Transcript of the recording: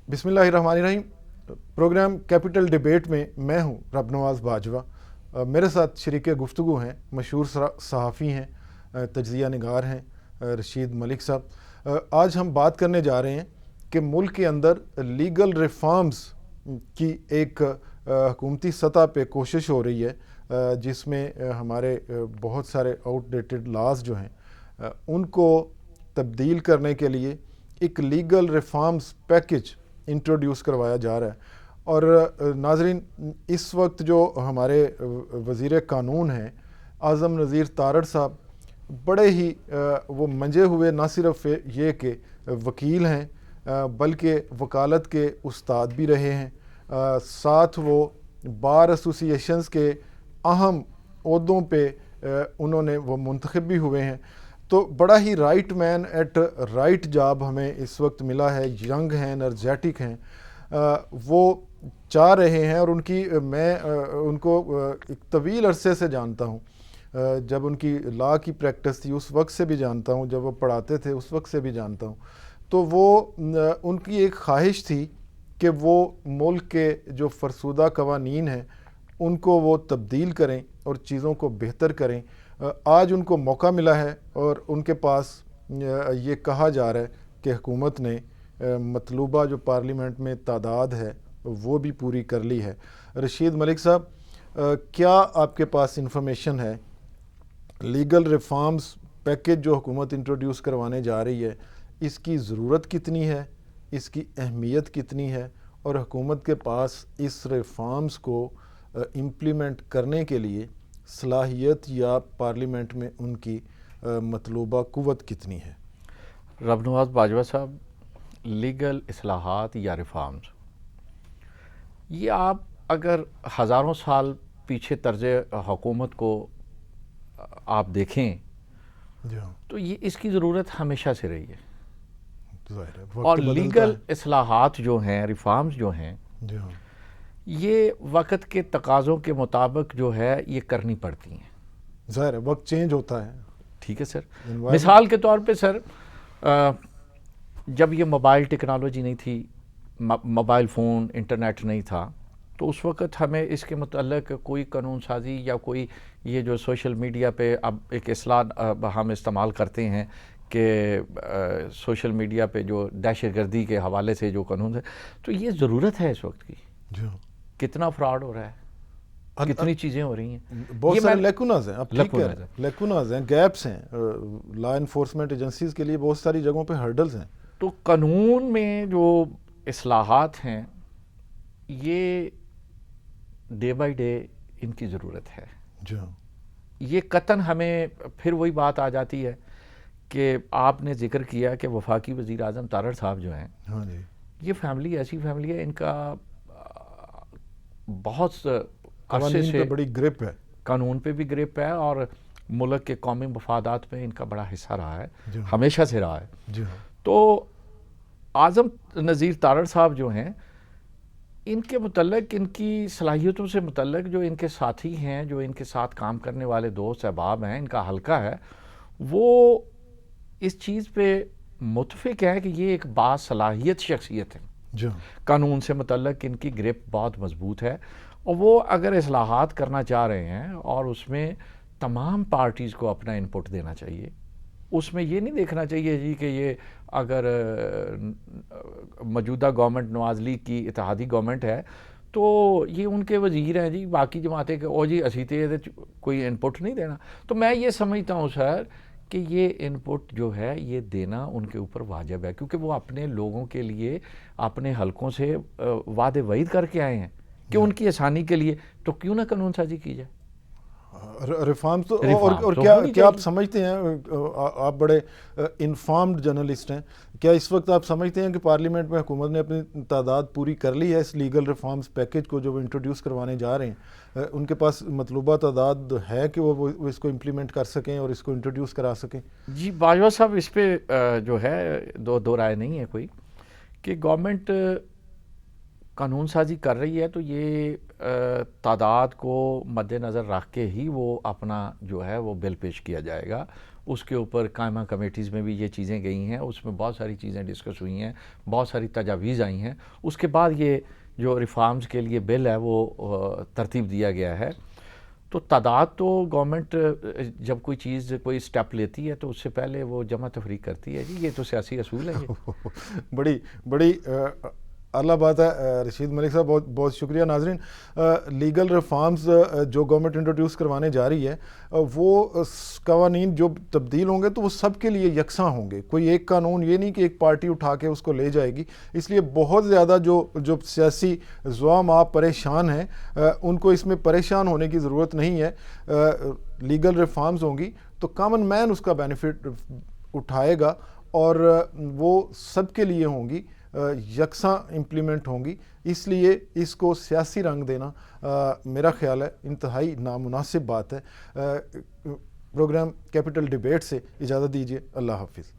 بسم اللہ الرحمن الرحیم۔ پروگرام کیپٹل ڈیبیٹ میں میں ہوں رب نواز باجوہ۔ میرے ساتھ شریک گفتگو ہیں، مشہور صحافی ہیں، تجزیہ نگار ہیں، رشید ملک صاحب۔ آج ہم بات کرنے جا رہے ہیں کہ ملک کے اندر لیگل ریفارمز کی ایک حکومتی سطح پہ کوشش ہو رہی ہے، جس میں ہمارے بہت سارے آؤٹ ڈیٹڈ لاز جو ہیں ان کو تبدیل کرنے کے لیے ایک لیگل ریفارمز پیکج انٹروڈیوس کروایا جا رہا ہے۔ اور ناظرین، اس وقت جو ہمارے وزیر قانون ہیں اعظم نذیر تارڑ صاحب، بڑے ہی وہ منجے ہوئے، نہ صرف یہ کہ وکیل ہیں بلکہ وکالت کے استاد بھی رہے ہیں، ساتھ وہ بار ایسوسی ایشنز کے اہم عہدوں پہ انہوں نے وہ منتخب بھی ہوئے ہیں۔ تو بڑا ہی right man at right job ہمیں اس وقت ملا ہے، ینگ ہیں، انرجیٹک ہیں، وہ چاہ رہے ہیں، اور میں ان کو ایک طویل عرصے سے جانتا ہوں، جب ان کی لا کی پریکٹس تھی اس وقت سے بھی جانتا ہوں، جب وہ پڑھاتے تھے اس وقت سے بھی جانتا ہوں۔ تو وہ ان کی ایک خواہش تھی کہ وہ ملک کے جو فرسودہ قوانین ہیں ان کو وہ تبدیل کریں اور چیزوں کو بہتر کریں۔ آج ان کو موقع ملا ہے اور ان کے پاس یہ کہا جا رہا ہے کہ حکومت نے مطلوبہ جو پارلیمنٹ میں تعداد ہے وہ بھی پوری کر لی ہے۔ رشید ملک صاحب، کیا آپ کے پاس انفارمیشن ہے لیگل ریفارمز پیکج جو حکومت انٹروڈیوس کروانے جا رہی ہے، اس کی ضرورت کتنی ہے، اس کی اہمیت کتنی ہے، اور حکومت کے پاس اس ریفارمز کو امپلیمنٹ کرنے کے لیے صلاحیت یا پارلیمنٹ میں ان کی مطلوبہ قوت کتنی ہے؟ رب نواز باجوہ صاحب، لیگل اصلاحات یا ریفارمز، یہ آپ اگر ہزاروں سال پیچھے طرز حکومت کو آپ دیکھیں تو یہ اس کی ضرورت ہمیشہ سے رہی ہے، اور لیگل اصلاحات جو ہیں، ریفارمز جو ہیں، یہ وقت کے تقاضوں کے مطابق جو ہے یہ کرنی پڑتی ہیں۔ ظاہر ہے وقت چینج ہوتا ہے۔ ٹھیک ہے سر، مثال کے طور پہ سر، جب یہ موبائل ٹیکنالوجی نہیں تھی، موبائل فون، انٹرنیٹ نہیں تھا، تو اس وقت ہمیں اس کے متعلق کوئی قانون سازی یا کوئی یہ جو سوشل میڈیا پہ اب ایک اصلاح ہم استعمال کرتے ہیں کہ سوشل میڈیا پہ جو دہشت گردی کے حوالے سے جو قانون ہے، تو یہ ضرورت ہے اس وقت کی۔ کتنا فراڈ ہو رہا ہے، کتنی چیزیں ہو رہی ہیں، بہت سارے لیکوناز ہیں، اب ٹھیک کہہ رہے ہیں، لیکوناز ہیں، گیپس ہیں، لا انفورسمنٹ ایجنسیز کے لیے بہت ساری جگہوں پہ ہرڈلز ہیں۔ تو قانون میں جو اصلاحات ہیں یہ ڈے بائی ڈے ان کی ضرورت ہے۔ یہ قطعاً ہمیں پھر وہی بات آ جاتی ہے کہ آپ نے ذکر کیا کہ وفاقی وزیر اعظم تارڑ صاحب جو ہیں، یہ فیملی ایسی فیملی ہے، ان کا بہت عرصے سے بڑی گرپ ہے، قانون پہ بھی گرپ ہے، اور ملک کے قومی مفادات میں ان کا بڑا حصہ رہا ہے، ہمیشہ سے رہا ہے۔ تو اعظم نذیر تارڑ صاحب جو ہیں، ان کے متعلق، ان کی صلاحیتوں سے متعلق جو ان کے ساتھی ہیں، جو ان کے ساتھ کام کرنے والے دوست احباب ہیں، ان کا حلقہ ہے، وہ اس چیز پہ متفق ہے کہ یہ ایک باصلاحیت شخصیت ہے۔ قانون سے متعلق ان کی گرپ بہت مضبوط ہے، اور وہ اگر اصلاحات کرنا چاہ رہے ہیں اور اس میں تمام پارٹیز کو اپنا انپٹ دینا چاہیے، اس میں یہ نہیں دیکھنا چاہیے جی کہ یہ اگر موجودہ گورنمنٹ نواز لیگ کی اتحادی گورنمنٹ ہے تو یہ ان کے وزیر ہیں جی، باقی جماعتیں کہ او جی اسی تے کوئی انپٹ نہیں دینا۔ تو میں یہ سمجھتا ہوں سر کہ یہ انپٹ جو ہے یہ دینا ان کے اوپر واجب ہے، کیونکہ وہ اپنے لوگوں کے لیے اپنے حلقوں سے وعدے وعید کر کے آئے ہیں کہ ان کی آسانی کے لیے، تو کیوں نہ قانون سازی کی جائے، ریفارمز تو۔ اور کیا آپ سمجھتے ہیں، آپ بڑے انفارمڈ جرنلسٹ ہیں، کیا اس وقت آپ سمجھتے ہیں کہ پارلیمنٹ میں حکومت نے اپنی تعداد پوری کر لی ہے اس لیگل ریفارمز پیکج کو جو وہ انٹروڈیوس کروانے جا رہے ہیں؟ ان کے پاس مطلوبہ تعداد ہے کہ وہ اس کو امپلیمنٹ کر سکیں اور اس کو انٹروڈیوس کرا سکیں؟ جی باجوہ صاحب، اس پہ جو ہے دو رائے نہیں ہے کوئی، کہ گورنمنٹ قانون سازی کر رہی ہے تو یہ تعداد کو مد نظر رکھ کے ہی وہ اپنا جو ہے وہ بل پیش کیا جائے گا. اس کے اوپر قائمہ کمیٹیز میں بھی یہ چیزیں گئی ہیں, اس میں بہت ساری چیزیں ڈسکس ہوئی ہیں, بہت ساری تجاویز آئی ہیں. اس کے بعد یہ جو ریفارمز کے لیے بل ہے وہ ترتیب دیا گیا ہے. تو تعداد تو گورنمنٹ جب کوئی چیز کوئی سٹیپ لیتی ہے تو اس سے پہلے وہ جمع تفریق کرتی ہے جی, یہ تو سیاسی اصول ہے. یہ بڑی اعلیٰ بات ہے رشید ملک صاحب, بہت بہت شکریہ. ناظرین, لیگل ریفارمز جو گورنمنٹ انٹروڈیوس کروانے جا رہی ہے وہ قوانین جو تبدیل ہوں گے تو وہ سب کے لیے یکساں ہوں گے. کوئی ایک قانون یہ نہیں کہ ایک پارٹی اٹھا کے اس کو لے جائے گی. اس لیے بہت زیادہ جو سیاسی زعماء آپ پریشان ہیں ان کو اس میں پریشان ہونے کی ضرورت نہیں ہے. لیگل ریفارمز ہوں گی تو کامن مین اس کا بینیفٹ اٹھائے گا اور وہ سب کے لیے ہوں گی, یکساں امپلیمنٹ ہوں گی. اس لیے اس کو سیاسی رنگ دینا میرا خیال ہے انتہائی نامناسب بات ہے. پروگرام کیپٹل ڈیبیٹ سے اجازت دیجیے. اللہ حافظ.